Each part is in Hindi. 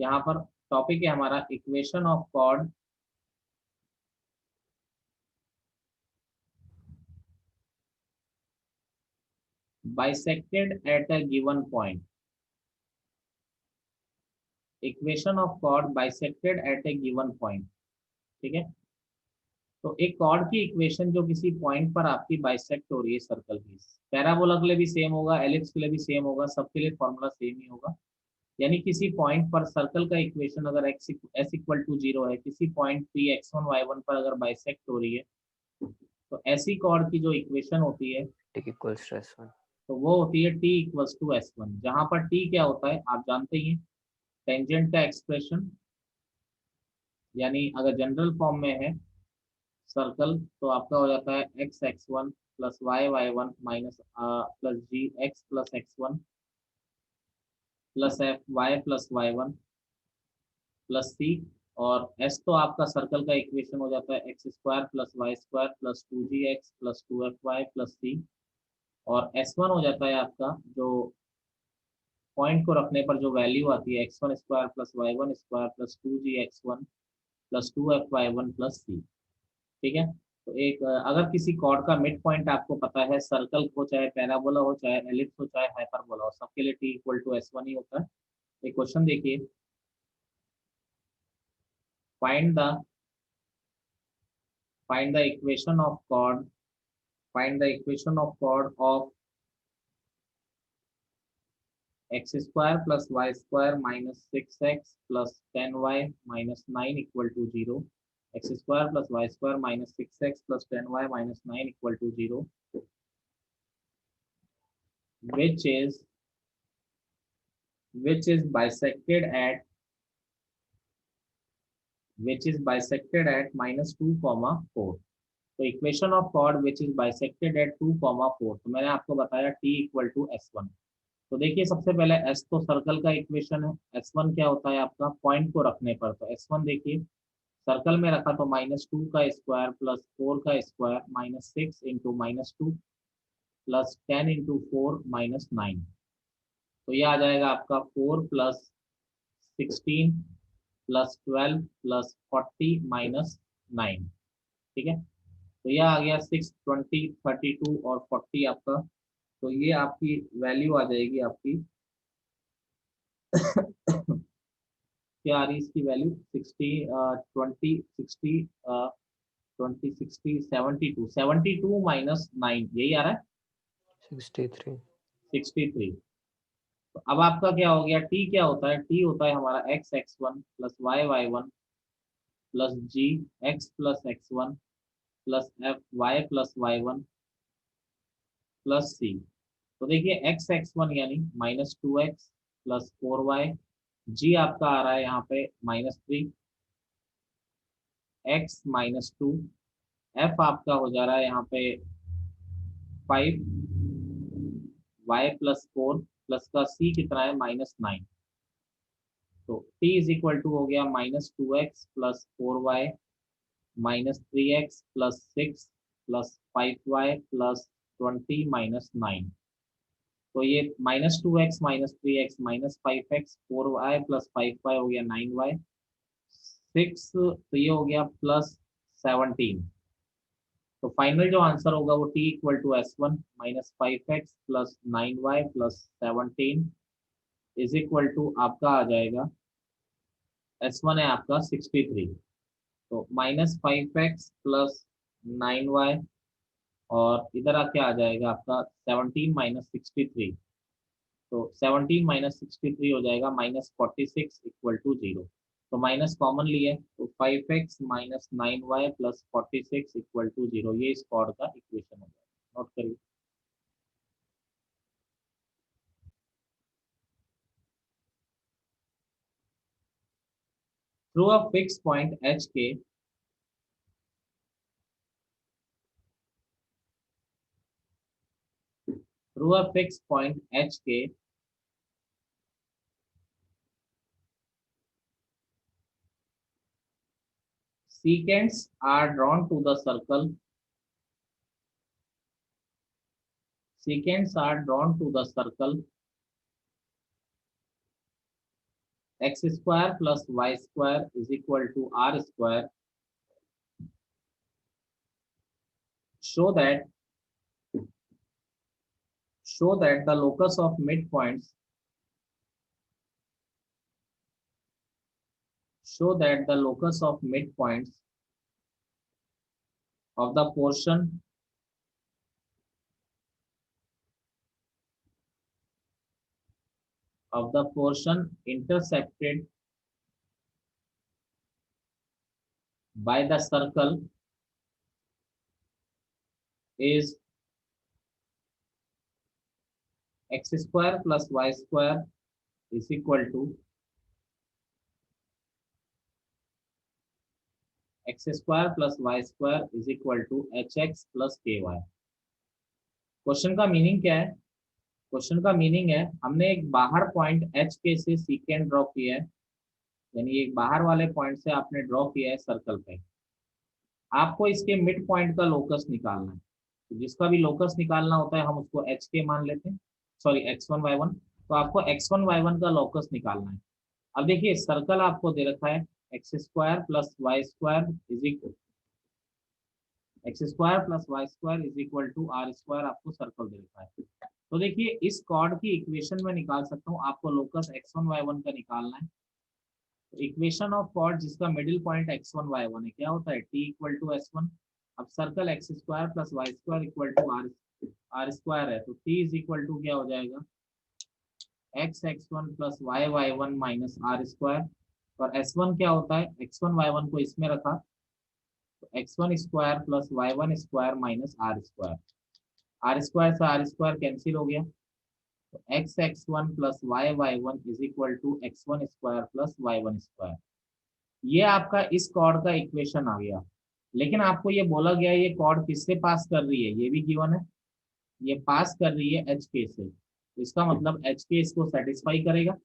यहाँ पर टॉपिक है हमारा equation of chord bisected at a given point. Equation of chord bisected at a given point. ठीक है, तो एक कॉर्ड की इक्वेशन जो किसी पॉइंट पर आपकी बाइसेक्ट हो रही है सर्कल की, पैराबोला के लिए भी सेम होगा, एलिप्स के लिए भी सेम होगा, सबके लिए फॉर्मूला सेम ही होगा। यानी किसी पॉइंट पर सर्कल का इक्वेशन अगर एस इक्वल टू जीरो है, किसी point P x one y one पर अगर बाइसेक्ट हो रही है, तो ऐसी कॉर्ड की जो इक्वेशन होती है T equals to S one, तो वो होती है T equals to S one, जहाँ पर टी क्या होता है आप जानते ही हैं, टेंजेंट का एक्सप्रेशन। यानी अगर जनरल फॉर्म में है सर्कल तो आपका हो जाता है x x one plus Y Y one minus plus जी x plus x one plus F Y plus Y one plus c. और एस तो आपका सर्कल का इक्वेशन हो जाता है x square plus y square plus two g x plus two f Y plus c. और एस वन हो जाता है आपका जो पॉइंट को रखने पर जो वैल्यू आती है x one square plus Y one square plus two g x one plus two f y one plus c. ठीक है, तो एक अगर किसी कॉर्ड का मिड पॉइंट आपको पता है, सर्कल हो चाहे पैराबोला हो चाहे एलिप्स हो चाहे हाइपरबोला हो, सबके लिए t equal to S one ही होता है। एक क्वेश्चन देखिए, find the find the equation of chord find the equation of chord of x square plus y square minus six x plus ten y minus nine equal to zero. X square plus y square minus six x plus ten y minus nine equal to zero, which is which is bisected at minus two comma four. तो equation of chord which is bisected at two comma four, तो मैंने आपको बताया T equal to S one. तो देखिए सबसे पहले एस तो सर्कल का इक्वेशन है, एस वन क्या होता है आपका पॉइंट को रखने पर, तो एस वन देखिए सर्कल में रखा तो माइनस टू का स्क्वायर प्लस फोर का square minus six into minus two plus ten into four minus nine. तो ये आ जाएगा आपका four plus sixteen plus twelve plus forty minus nine. ठीक है, तो यह आ गया सिक्स ट्वेंटी थर्टी टू और फोर्टी आपका। तो ये आपकी वैल्यू आ जाएगी आपकी क्या आ रही है इसकी value sixty twenty sixty twenty sixty seventy two minus nine, यही आ रहा है 63। 63। तो अब आपका क्या हो गया, टी क्या होता है, टी होता है हमारा X x one plus Y Y one plus जी x plus x one plus F Y plus Y one plus C. तो देखिए एक्स एक्स वन यानी minus two x plus four Y, G आपका आ रहा है यहाँ पे minus three x minus two, F आपका हो जा रहा है यहाँ पे five Y plus four plus का सी कितना है माइनस नाइन। तो टी इज इक्वल टू हो गया minus two x plus four y minus three x plus six plus five Y plus twenty minus nine. तो ये minus two x minus three x minus five x four y plus five y हो गया नाइन वाई सिक्स, तो ये हो गया प्लस सेवनटीन। तो फाइनल जो आंसर होगा वो T equal to S one minus five x plus nine y plus seventeen is equal to आपका आ जाएगा, एस वन है आपका सिक्सटी थ्री। तो minus five x plus nine y और इधर आके आ जाएगा आपका सेवनटीन माइनस सिक्सटी थ्री। तो सेवनटीन माइनस सिक्सटी थ्री हो जाएगा minus forty six equal to zero. तो माइनस कॉमन लिए तो five x minus nine y plus forty six equal to zero, ये इस कॉर्ड का इक्वेशन हो जाएगा। नोट करिए। Through a fix point H के through a fixed point HK, secants are drawn to the circle. Secants are drawn to the circle x square plus y square is equal to r square, show that the locus of midpoints of the portion intersected by the circle is x square plus y square is equal to x square plus y square is equal to hx plus ky। Question का मीनिंग क्या है? क्वेश्चन का मीनिंग है हमने एक बाहर पॉइंट एच के से सीकेंड ड्रॉ किया है, यानी एक बाहर वाले पॉइंट से आपने ड्रॉ किया है सर्कल पे। आपको इसके मिड पॉइंट का लोकस निकालना है, तो जिसका भी लोकस निकालना होता है हम उसको एच के मान लेते हैं, सॉरी x1 y1। तो आपको x1 y1 का लोकस निकालना है। अब देखिए सर्कल आपको दे रखा है x square plus y square is equal to r square, आपको सर्कल दे रखा है। तो देखिए इस कॉर्ड की इक्वेशन में निकाल सकता हूँ, आपको लोकस x1 y1 का निकालना है। तो इक्वेशन ऑफ कॉर्ड जिसका मिडिल पॉइंट x1 y1 है क्या होता है, t इक्वल टू s1। अब circle x square plus y square equal to r square है, तो t इज इक्वल टू क्या हो जाएगा, x1 plus y1 minus r square. और s1 क्या होता है, x1 y1 को इसमें रखा तो x1 square plus y1 square minus r square, r square से आर स्क्वायर कैंसिल हो गया, तो x1 plus y1 is equal to x1 square plus y1 square. ये आपका इस कॉर्ड का इक्वेशन आ गया। लेकिन आपको ये बोला गया ये कॉर्ड किससे पास कर रही है, ये भी गिवन है, ये पास कर रही है एच के से, तो इसका मतलब एच के इसको सेटिस्फाई करेगा।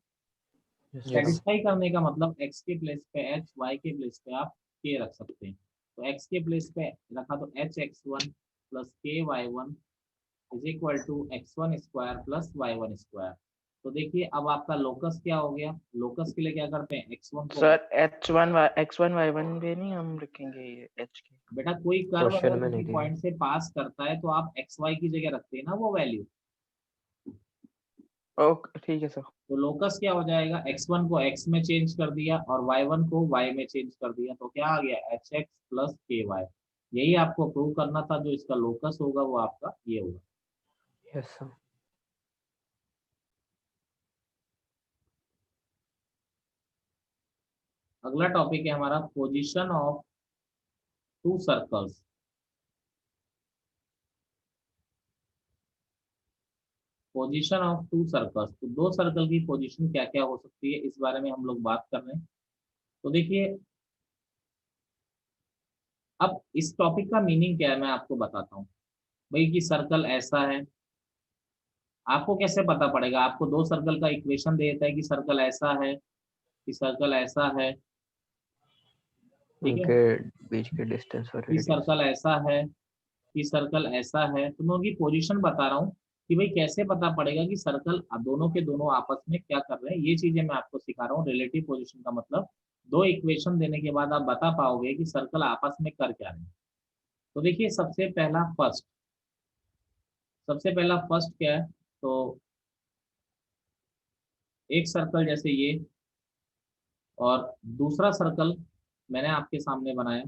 सेटिस्फाई करने का मतलब एक्स के प्लेस पे एच, वाई के प्लेस पे आप के रख सकते हैं। तो एक्स के प्लेस पे रखा तो एच x1 प्लस के y1 is equal to x1 square plus y1 square. तो देखिए अब आपका लोकस क्या हो गया, लोकस के लिए क्या करते हैं x1 को सर x1 y1 पे नहीं हम लिखेंगे ये h के। बेटा कोई कर्व क्वेश्चन अगर में किसी नहीं पॉइंट से पास करता है तो आप xy की जगह रखते हैं ना वो वैल्यू। ओके ठीक है सर। तो लोकस क्या हो जाएगा, x1 को x में चेंज कर दिया और y1 को y में चेंज कर दिया, तो क्या आ गया hx प्लस ky। यही आपको प्रूव करना था, जो इसका लोकस होगा वो आपका ये होगा। Yes sir. अगला टॉपिक है हमारा position of to circles. Position of to circles, तो दो सर्कल की पोजीशन क्या क्या हो सकती है इस बारे में हम लोग बात कर रहे हैं। तो देखिए अब इस टॉपिक का मीनिंग क्या है मैं आपको बताता हूँ। भाई कि सर्कल ऐसा है, आपको कैसे पता पड़ेगा, आपको दो सर्कल का इक्वेशन दे देता है कि सर्कल ऐसा है कि सर्कल ऐसा है, ठीक है, उनके बीच के डिस्टेंस और कि रेडियस। सर्कल ऐसा है कि सर्कल ऐसा है। तो मैं उनकी पोजीशन बता रहा हूँ कि भाई कैसे पता पड़ेगा कि सर्कल दोनों के दोनों आपस में क्या कर रहे हैं। ये चीजें मैं आपको सिखा रहा हूँ। रिलेटिव पोजीशन का मतलब दो इक्वेशन देने के बाद आप बता पाओगे कि सर्कल आपस में कर क्या रहे हैं। तो देखिए सबसे पहला फर्स्ट क्या है, तो एक सर्कल जैसे ये और दूसरा सर्कल मैंने आपके सामने बनाया।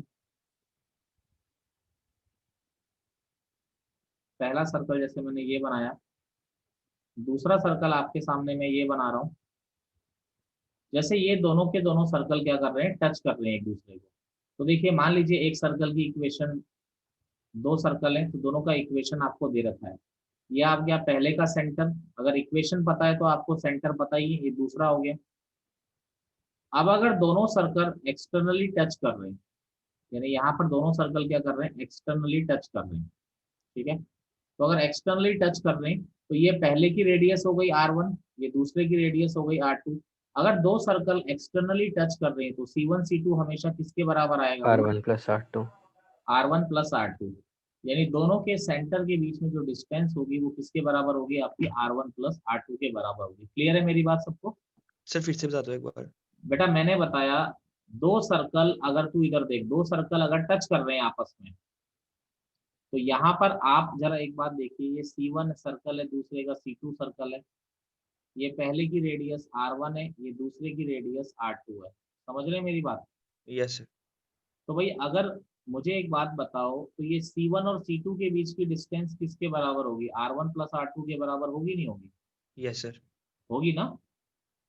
पहला सर्कल जैसे मैंने ये बनाया, दूसरा सर्कल आपके सामने मैं ये बना रहा हूँ। जैसे ये दोनों के दोनों सर्कल क्या कर रहे हैं, टच कर रहे हैं एक दूसरे को। तो देखिए मान लीजिए एक सर्कल की इक्वेशन, दो सर्कल है तो दोनों का इक्वेशन आपको दे रखा है। ये आ गया पहले का सेंटर, अगर इक्वेशन पता है तो आपको सेंटर पता ही है, ये दूसरा हो गया। अब अगर दोनों सर्कल एक्सटर्नली टच कर रहे हैं, यानी यहाँ पर दोनों सर्कल क्या कर रहे हैं, एक्सटर्नली टच कर रहे हैं, ठीक है। तो अगर एक्सटर्नली टच कर रहे हैं तो ये पहले की रेडियस हो गई r1, ये दूसरे की रेडियस हो गई r2। अगर दो सर्कल एक्सटर्नली टच कर रहे हैं तो c1 c2 हमेशा किसके बराबर आएगा, R1 plus R2। r1 plus r2, यानी दोनों के सेंटर के बीच में जो डिस्टेंस होगी वो किसके बराबर होगी, आपकी r1 प्लस r2 के बराबर होगी। क्लियर है मेरी बात सबको? सर फिर से बता दो एक बार। बेटा मैंने बताया दो सर्कल, अगर तू इधर देख, दो सर्कल अगर टच कर रहे हैं आपस में, तो यहाँ पर आप जरा एक बात देखिए, ये C1 सर्कल है, दूसरे का C2 सर्कल है, ये पहले की रेडियस R1 है, ये दूसरे की रेडियस R2 है। समझ रहे हैं मेरी बात? Yes sir. तो भाई अगर मुझे एक बात बताओ, तो ये C1 और C2 के बीच की डिस्टेंस किसके बराबर होगी? R1 प्लस R2 के बराबर होगी, नहीं होगी? Yes sir. होगी ना?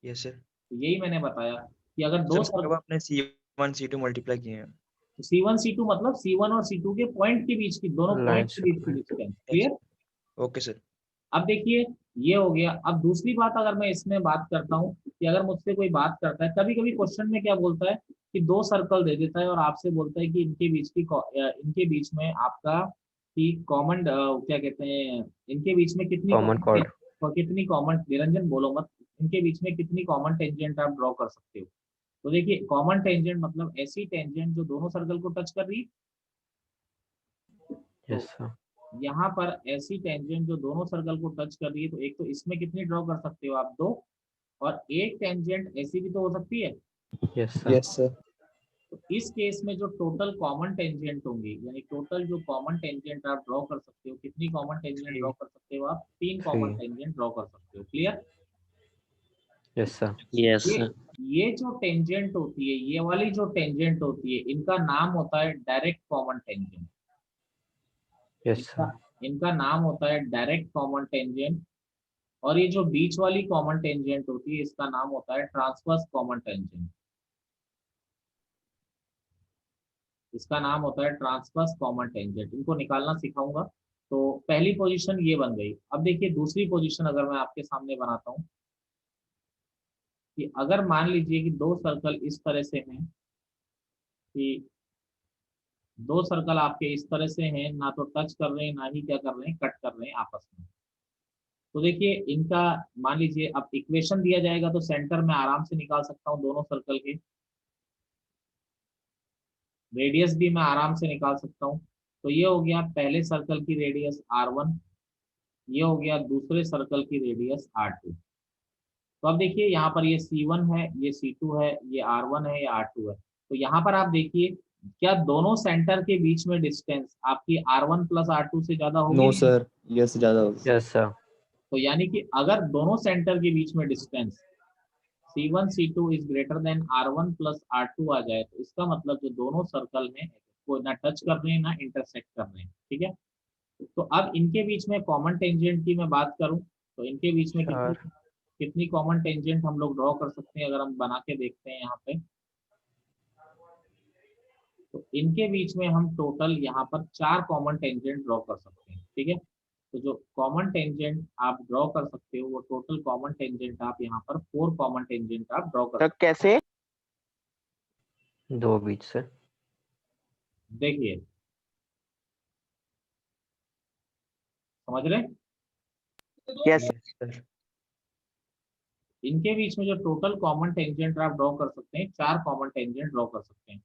Yes sir. तो यही मैंने बताया कि अगर दो सर अब सर्कल, आपने C1 C2 मल्टीप्लाई किए हैं। C1 C2 मतलब C1 और C2 के पॉइंट के बीच की, दोनों पॉइंट Lines के बीच की point. Distance. Clear? Okay sir. अब देखिए ये हो गया। अब दूसरी बात अगर मैं इसमें बात करता हूँ कि अगर मुझसे कोई बात करता है, कभी कभी क्वेश्चन में क्या बोलता है कि दो सर्कल दे देता है और आपसे बोलता है कि इनके बीच में आपका कि कॉमन क्या कहते हैं, इनके बीच में Common chord. कितनी कॉमन, निरंजन बोलो मत, इनके बीच में कितनी कॉमन टेंजेंट आप ड्रॉ कर सकते हो। तो देखिए कॉमन टेंजेंट मतलब ऐसी टेंजेंट जो दोनों सर्कल को टच कर रही है। Yes तो sir. यहाँ पर ऐसी टेंजेंट जो दोनों सर्कल को टच कर रही है, तो एक तो इसमें कितनी ड्रॉ कर सकते हो आप? दो। और एक टेंजेंट ऐसी भी तो हो सकती है। Yes sir. Yes sir. तो इस केस में जो टोटल कॉमन टेंजेंट होंगी, यानी टोटल जो कॉमन टेंजेंट आप ड्रॉ कर सकते हो, कितनी कॉमन टेंजेंट ड्रॉ कर सकते हो आप? तीन कॉमन 3. टेंजेंट ड्रॉ कर सकते हो। क्लियर? Yes sir. Yes, ये sir. ये जो टेंजेंट होती है, ये वाली जो टेंजेंट होती है, इनका नाम होता है डायरेक्ट कॉमन टेंजेंट। Yes इनका sir. इनका नाम होता है डायरेक्ट कॉमन टेंजेंट। और ये जो बीच वाली कॉमन टेंजेंट होती है, इसका नाम होता है ट्रांसवर्स कॉमन टेंजेंट। इसका नाम होता है ट्रांसवर्स कॉमन टेंजेंट। इनको निकालना सिखाऊंगा। तो पहली पोजीशन ये बन गई। अब देखिए दूसरी पोजीशन अगर मैं आपके सामने बनाता हूँ कि अगर मान लीजिए कि दो सर्कल इस तरह से हैं, कि दो सर्कल आपके इस तरह से हैं, ना तो टच कर रहे हैं ना ही क्या कर रहे हैं, कट कर रहे हैं आपस में। तो देखिए इनका, मान लीजिए अब इक्वेशन दिया जाएगा तो सेंटर में आराम से निकाल सकता हूँ दोनों सर्कल के, रेडियस भी मैं आराम से निकाल सकता हूँ। तो ये हो गया पहले सर्कल की रेडियस R1, ये हो गया दूसरे सर्कल की रेडियस R2। तो अब देखिए यहाँ पर ये C1 है, ये C2 है, ये R1 है, ये R2 है। तो यहाँ पर आप देखिए क्या दोनों सेंटर के बीच में डिस्टेंस आपकी R1 प्लस R2 से ज्यादा होगी? नो नहीं? सर, यस ज्यादा होगा। Yes sir. तो यानी कि अगर दोनों सेंटर के बीच में distance C1 C2 is greater than R1 plus R2 आ जाए, तो इसका मतलब जो दोनों सर्कल हैं वो ना टच कर रहे हैं ना इंटरसेक्ट कर रहे हैं। ठीक है? तो अब इनके बीच में कॉमन टेंजेंट की मैं बात करूं, तो इनके बीच में कितनी 4. कितनी कॉमन टेंजेंट हम लोग ड्रॉ कर सकते हैं? अगर हम बना के देखते हैं यहाँ पे, तो इनके बीच में हम टोटल यहाँ पर 4 कॉमन टेंजेंट ड्रॉ कर सकते हैं। ठीक है? तो जो कॉमन टेंजेंट आप ड्रॉ कर सकते हो, वो टोटल कॉमन टेंजेंट आप यहाँ पर 4 कॉमन टेंजेंट आप ड्रॉ कर तो सकते कैसे? दो बीच से. हो। देखिए समझ रहे हैं? Yes. Yes sir. इनके बीच में जो टोटल कॉमन टेंजेंट आप ड्रॉ कर सकते हैं, 4 कॉमन टेंजेंट ड्रॉ कर सकते हैं।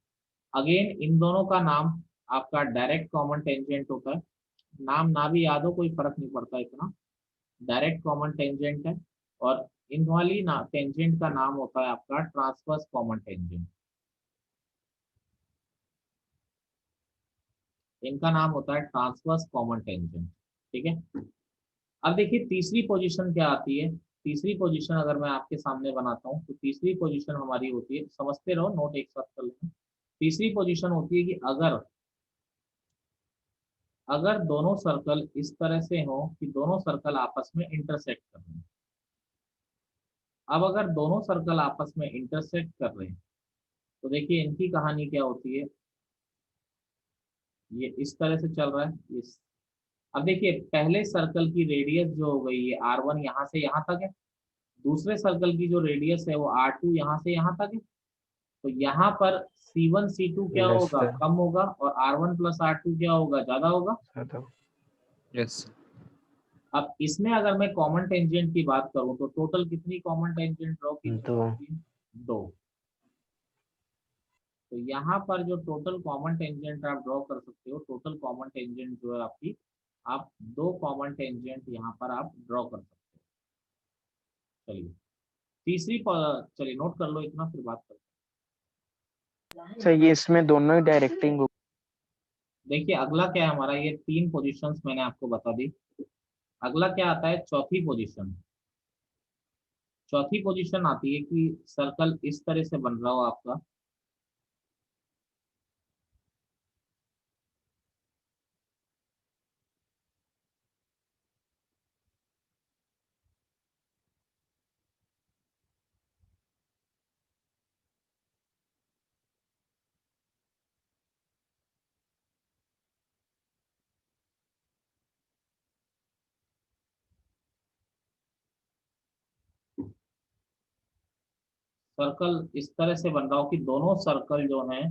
अगेन इन दोनों का नाम आपका डायरेक्ट कॉमन टेंजेंट होता है। नाम ना भी याद हो कोई फर्क नहीं पड़ता इतना, डायरेक्ट कॉमन टेंजेंट है। और इन वाली ना टेंजेंट का नाम होता है आपका ट्रांसवर्स कॉमन टेंजेंट। इनका नाम होता है ट्रांसवर्स कॉमन टेंजेंट। ठीक है? अब देखिए तीसरी पोजीशन क्या आती है। तीसरी पोजीशन अगर मैं आपके सामने बनाता हूँ, तो तीसरी पोजीशन हमारी होती है, समझते रहो, नोट एक साथ कर लेना। तीसरी पोजीशन होती है कि अगर अगर दोनों सर्कल इस तरह से हो कि दोनों सर्कल आपस में इंटरसेक्ट कर रहे हैं। अब अगर दोनों सर्कल आपस में इंटरसेक्ट कर रहे हैं, तो देखिए इनकी कहानी क्या होती है। ये इस तरह से चल रहा है इस। अब देखिए पहले सर्कल की रेडियस जो हो गई है R1 यहाँ से यहाँ तक है, दूसरे सर्कल की जो रेडियस है वो R2 यहाँ से यहाँ तक है। तो यहाँ पर C1 C2 क्या Less होगा? than. कम होगा। और R1 प्लस R2 क्या होगा? ज्यादा होगा। ज़्यादा. यस अब इसमें अगर मैं कॉमन टेंजेंट की बात करूं, तो टोटल कितनी कॉमन टेंजेंट ड्रॉ की जा 2. सकती है? 2। तो यहाँ पर जो टोटल कॉमन टेंजेंट आप ड्रॉ कर सकते हो, टोटल कॉमन टेंजेंट जो है आपकी, आप 2 कॉमन टेंजेंट यहाँ पर आप ड्रॉ कर सकते हो। चलिए चलिए नोट कर लो इतना, फिर बात करते सर ये इसमें दोनों ही डायरेक्टिंग हो। देखिए अगला क्या है हमारा, ये 3 पोजीशंस मैंने आपको बता दी। अगला क्या आता है, चौथी पोजीशन। चौथी पोजीशन आती है कि सर्कल इस तरह से बन रहा हो आपका, सर्कल इस तरह से बन रहा हो कि दोनों सर्कल जो हैं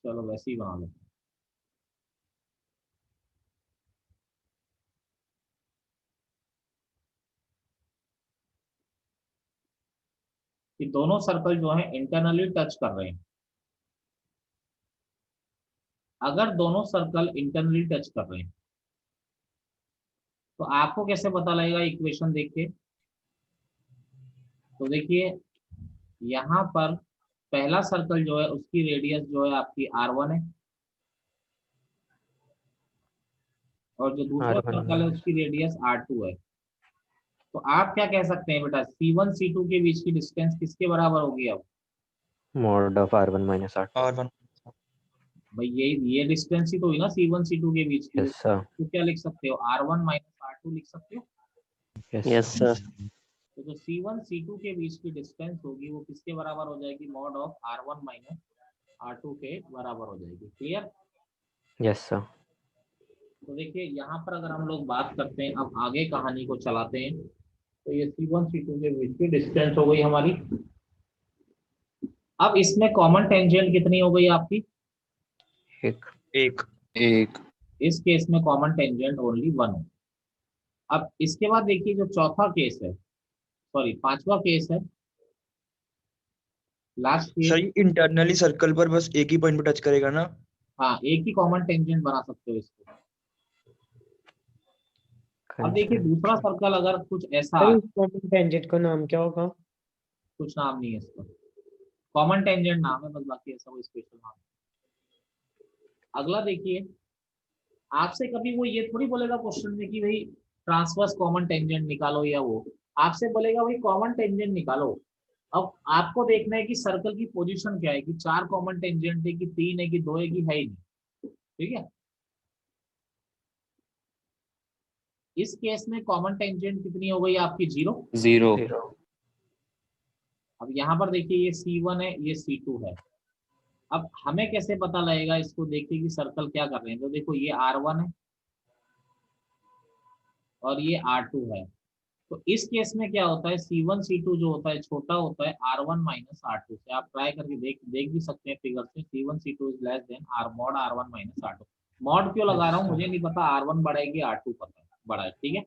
चलो वैसे ही बना लो। कि दोनों सर्कल जो हैं इंटरनली टच कर रहे हैं। अगर दोनों सर्कल इंटरनली टच कर रहे हैं तो आपको कैसे पता लगेगा इक्वेशन देख के? तो देखिए यहाँ पर पहला सर्कल जो है उसकी रेडियस जो है आपकी r1 है, और जो दूसरा R1 सर्कल है उसकी रेडियस r2 है। तो आप क्या कह सकते हैं बेटा, C1 C2 के बीच की डिस्टेंस किसके बराबर होगी अब? mod of R1 minus R2. R1 भाई ये डिस्टेंस ही तो हुई ना C1 C2 के बीच की। Yes sir. तो क्या लिख सकते हो, R1 माइनस R2 लिख सकते हो। Yes Yes sir. sir. तो जो C1 C2 के बीच की डिस्टेंस होगी वो किसके बराबर हो जाएगी, mod of R1 minus R2 के बराबर हो जाएगी। क्लियर? Yes sir. तो देखिए यहाँ पर अगर हम लोग बात करते हैं, अब आगे कहानी को चलाते हैं, तो ये C1 C2 के बीच की डिस्टेंस हो गई हमारी। अब इसमें कॉमन टेंजेंट कितनी हो गई आपकी? एक. एक इस केस में कॉमन टेंजेंट ओनली 1 है। अब इसके बाद देखिए जो चौथा केस है, सॉरी पांचवा केस है, लास्ट केस। सर ये इंटरनली सर्कल पर बस एक ही पॉइंट पे टच करेगा ना? हाँ एक ही कॉमन टेंजेंट बना सकते हो इसको। अब देखिए दूसरा सर्कल अगर कुछ ऐसा, कॉमन टेंजेंट का नाम क्या होगा? कुछ नाम नहीं है इसका, कॉमन टेंजेंट नाम है बस, बाकी ऐसा कोई स्पेशल नाम नहीं। अगला देखिए, आपसे कभी वो ये थोड़ी बोलेगा क्वेश्चन में कि भाई ट्रांसवर्स कॉमन टेंजेंट निकालो, या वो आपसे बोलेगा भाई कॉमन टेंजेंट निकालो। अब आपको देखना है कि सर्कल की पोजीशन क्या है, कि 4 कॉमन टेंजेंट है कि 3 है कि 2 है कि है ही नहीं। ठीक है, इस केस में कॉमन टेंजेंट कितनी हो गई आपकी, 0। 0. अब यहाँ पर देखिए ये C1 है, ये C2 है। अब हमें कैसे पता लगेगा इसको देख के कि सर्कल क्या कर रहे हैं? तो देखो ये R1 है और ये R2 है। तो इस केस में क्या होता है, C1 C2 जो होता है छोटा होता है R1 माइनस R2 से। आप ट्राई करके देख भी सकते हैं फिगर से, C1 C2 is less than mod R1 minus R2। Mod क्यों लगा रहा हूँ मुझे नहीं पता, R1 बड़ा है कि R2 पता है बड़ा है। ठीक है,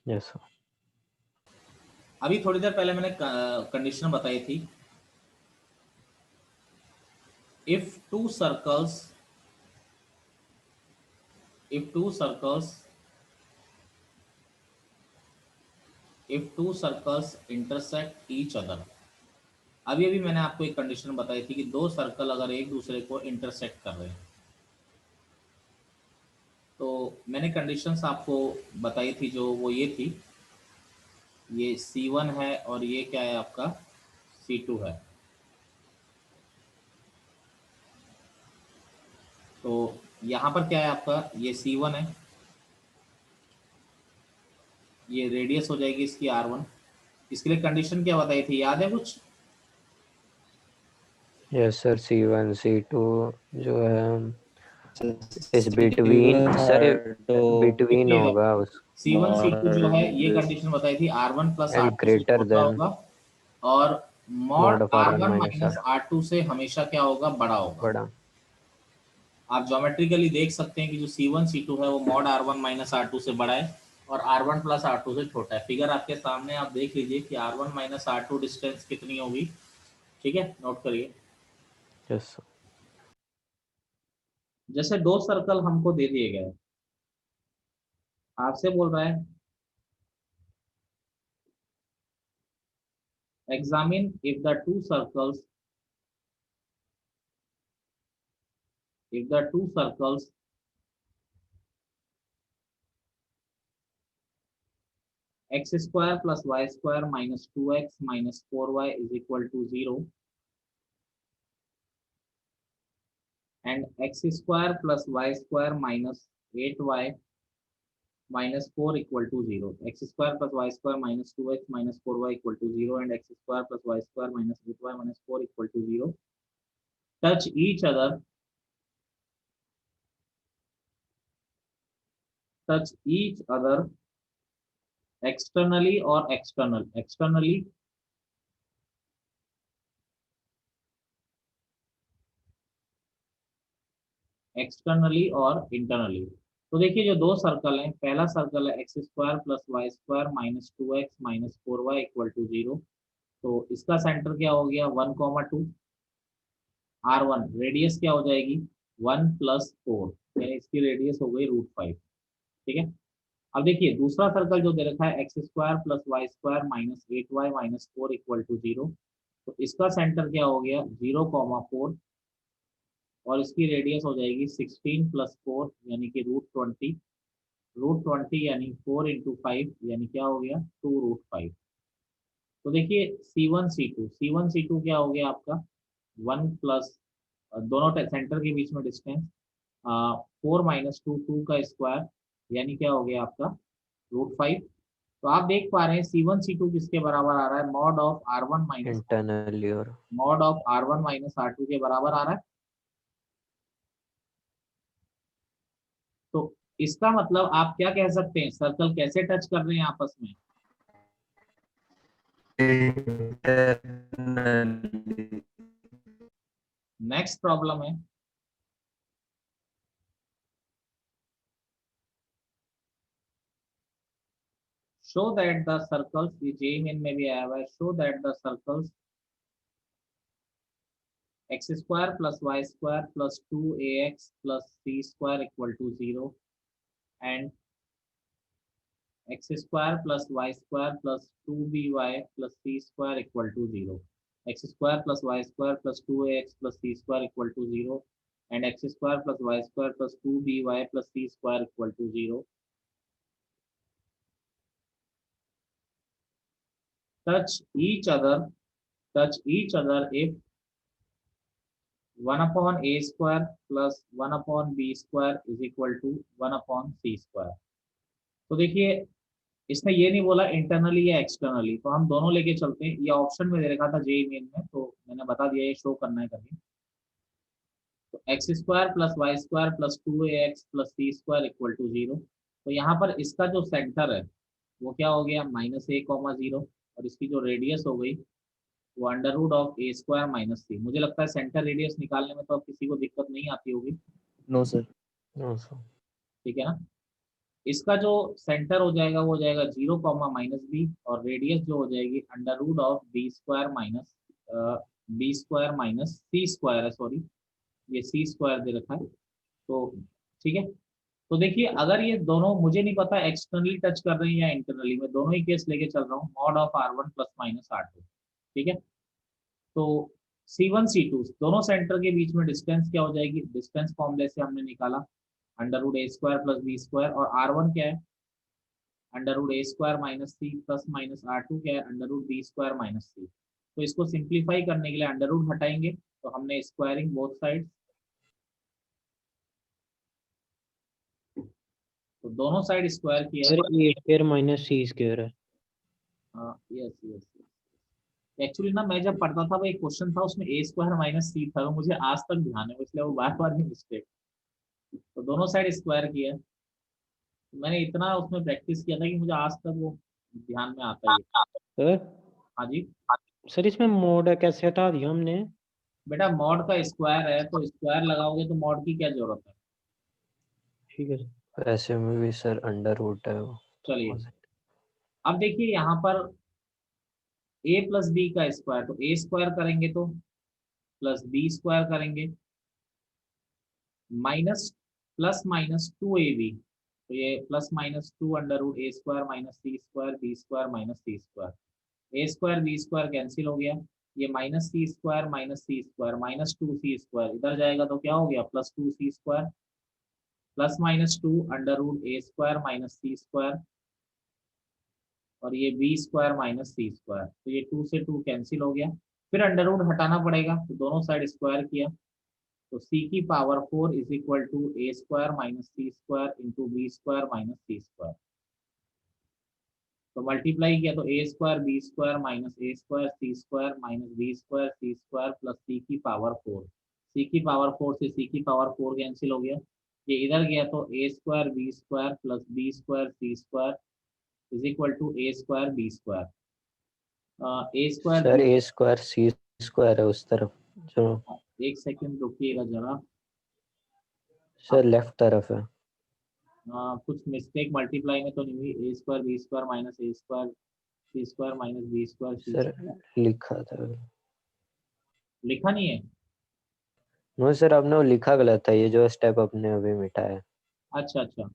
Yes sir. अभी थोड़ी देर पहले मैंने कंडीशन बताई थी, if two circles intersect each other। अभी मैंने आपको एक कंडीशन बताई थी कि दो सर्कल अगर एक दूसरे को इंटरसेक्ट कर रहे हैं, तो मैंने कंडीशंस आपको बताई थी जो वो ये थी, ये C1 है और ये क्या है आपका C2 है। तो यहाँ पर क्या है आपका, ये C1 है, ये रेडियस हो जाएगी इसकी R1। इसके लिए कंडीशन क्या बताई थी, याद है कुछ? Yes sir. C1 C2 जो है इस बिटवीन सर बिटवीन देखिए होगा उस C1 C2 जो है ये कंडीशन बताई थी R1 प्लस and R2 से greater छोटा than होगा, और mod mod of R1 R1 minus minus R2 से हमेशा क्या होगा, बड़ा होगा। बड़ा. आप ज्योमेट्रिकली देख सकते हैं कि जो C1 C2 है वो मॉड R1 माइनस R2 से बड़ा है और R1 प्लस R2 से छोटा है। फिगर आपके सामने, आप देख लीजिए कि R1 माइनस R2 डिस्टेंस कितनी होगी। ठीक है, नोट करिए। Yes sir. जैसे दो सर्कल हमको दे दिए गए, आपसे बोल रहा है examine if the two circles x square plus y square minus 2x minus 4y is equal to 0 and x square plus y square minus 8y minus 4 equal to 0. X square plus y square minus 2x minus 4y equal to 0 and x square plus y square minus 8y minus 4 equal to 0. Touch each other externally or externally और इंटरनली। तो देखिए जो दो सर्कल हैं, पहला सर्कल है x square plus y square minus 2x minus 4y equal to 0। तो इसका सेंटर क्या हो गया 1,2, R1 रेडियस क्या हो जाएगी 1 प्लस 4, यानी इसकी रेडियस हो गई √5। ठीक है, अब देखिए दूसरा सर्कल जो दे रखा है x square plus y square minus 8y minus 4 equal to 0। तो इसका सेंटर क्या हो गया 0,4 और इसकी रेडियस हो जाएगी 16 प्लस 4 यानी कि √20 यानी 4 इंटू 5 यानी क्या हो गया 2√5। तो देखिए C1 C2 क्या हो गया आपका 1 प्लस दोनों सेंटर के बीच में डिस्टेंस 4 माइनस 2 का स्क्वायर यानी क्या हो गया आपका √5। तो आप देख पा रहे हैं C1 C2 किसके बराबर आ रहा है mod of R1 minus internally और mod of R1 minus R2 के बराबर आ रहा है। तो इसका मतलब आप क्या कह सकते हैं सर्कल कैसे टच कर रहे हैं आपस में। नेक्स्ट प्रॉब्लम है show that the circles, ये JEE में भी आया हुआ है, show that the circles x square plus y square plus 2ax plus c square equal to 0 and x square plus y square plus 2by plus c square equal to 0. X square plus y square plus 2ax plus c square equal to 0 and x square plus y square plus 2by plus c square equal to 0. Touch each other if 1 upon a square plus 1 upon b square is equal to 1 upon c square। तो देखिए इसने ये नहीं बोला इंटरनली या एक्सटर्नली, तो हम दोनों लेके चलते हैं। ये ऑप्शन में दे रखा था JEE में, तो मैंने बता दिया ये शो करना है करके। तो x square plus y square plus 2ax plus c square equal to 0। तो यहाँ पर इसका जो सेंटर है वो क्या हो गया -a,0 और इसकी जो रेडियस हो गई वो √a स्क्वायर माइनस c। मुझे लगता है सेंटर रेडियस निकालने में तो अब किसी को दिक्कत नहीं आती होगी। No sir. ठीक है ना, इसका जो सेंटर हो जाएगा वो हो जाएगा 0, -b और रेडियस जो हो जाएगी √b square minus c square है, सॉरी ये c स्क्वायर दे रखा है। तो ठीक है, तो देखिए अगर ये दोनों मुझे नहीं पता एक्सटर्नली टच कर रहे हैं या इंटरनली, मैं दोनों ही केस लेके चल रहा हूँ mod of R1 plus minus R2। ठीक है, तो C1 C2 दोनों सेंटर के बीच में डिस्टेंस क्या हो जाएगी, डिस्टेंस फॉर्मूले से हमने निकाला √a square plus b square और R1 क्या है √a square minus c plus minus R2 क्या है √b स्क्वायर माइनस c। तो इसको सिंप्लीफाई करने के लिए √ हटाएंगे, तो हमने स्क्वायरिंग बोथ साइड, तो दोनों साइड स्क्वायर किया sir a square minus c square है। यस यस, एक्चुअली ना मैं जब पढ़ता था वो एक क्वेश्चन था उसमें a स्क्वायर माइनस c था, तो मुझे आज तक ध्यान है, इसलिए वो बार बार नहीं मिस्टेक। तो दोनों साइड स्क्वायर किया, तो मैंने इतना उसमें प्रैक्टिस किया था कि मुझे आज तक वो ध्यान में आता है। सर हाँ जी सर इसमें मोड कैसे हटा दिया हमने। बेटा मॉड का स्क्वायर है तो स्क्वायर लगाओगे तो मॉड की क्या जरूरत है। ठीक है सर। ऐसे में भी सर √ है वो। चलिए अब देखिए यहाँ पर a प्लस b का स्क्वायर, तो a स्क्वायर करेंगे तो प्लस b स्क्वायर करेंगे माइनस प्लस माइनस 2ab, तो ये plus minus 2 under root a square minus c square B square minus c square, a square B square cancel हो गया, ये minus c square minus c square minus 2c square इधर जाएगा तो क्या हो गया plus 2c square plus minus 2 under root a square minus c square और ये B square minus c square, तो ये 2 से 2 कैंसिल हो गया, फिर अंडर रूट हटाना पड़ेगा तो दोनों साइड स्क्वायर किया तो c की power 4 is equal to a square minus c square into b square minus c square, तो मल्टीप्लाई किया तो a square B square minus a square c square minus b square c square plus c की पावर 4, सी की पावर 4 से सी की पावर 4 कैंसिल हो गया, ये इधर गया तो a square B square plus b square c square is equal to a square B square, a square sir a square c square है उस तरफ जो, एक सेकंड रुकिएगा जरा, सर लेफ्ट तरफ है। कुछ मिस्टेक मल्टीप्लाई में तो नहीं हुई, ए square B square minus a square c square minus b square C sir लिखा था, लिखा नहीं है? नो सर आपने वो लिखा गलत था, ये जो स्टेप अपने अभी मिटाया। अच्छा अच्छा,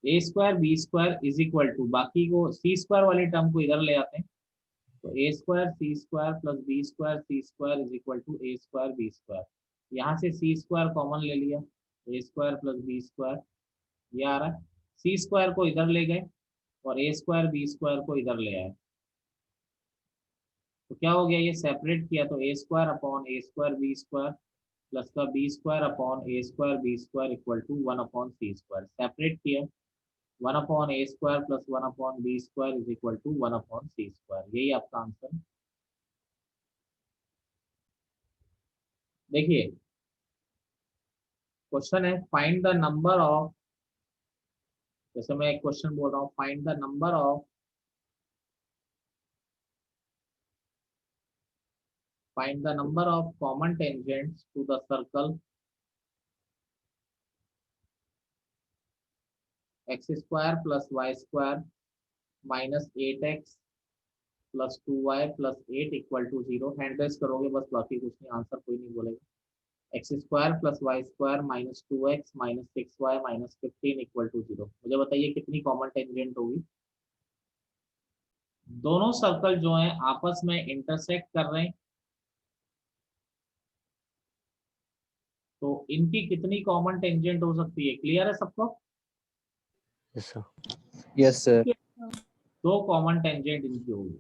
A square B square is equal to, बाकी को सी स्क्वायर वाले टर्म को इधर ले आते हैं, तो a square c square plus b square c square is equal to a square B square, यहाँ से सी स्क्वायर कॉमन ले लिया, a square plus b square ये आ रहा है, सी स्क्वायर को इधर ले गए और ए स्क्वायर बी स्क्वायर को इधर ले आए, तो क्या हो गया, ये सेपरेट किया तो a square upon a square B square plus का b square upon a square B square equal to 1 upon c square, separate किया 1 upon a square plus 1 upon b square is equal to 1 upon c square, यही आपका आंसर। देखिए क्वेश्चन है फाइंड द नंबर ऑफ, जैसे मैं एक क्वेश्चन बोल रहा हूँ, find the number of common tangents to the circle x square plus y square minus 8x plus 2y plus 8 equal to 0, hand raise करोगे बस, बाकी कुछ नहीं, आंसर कोई नहीं बोलेगा, x square plus y square minus 2x minus 6y minus 15 equal to 0, मुझे बताइए कितनी कॉमन टेंजेंट होगी? दोनों सर्कल जो हैं आपस में इंटरसेक्ट कर रहे हैं, तो इनकी कितनी कॉमन टेंजेंट हो सकती है, क्लियर है सबको? Yes sir. Yes sir. दो कॉमन टेंजेंट इनकी होगी,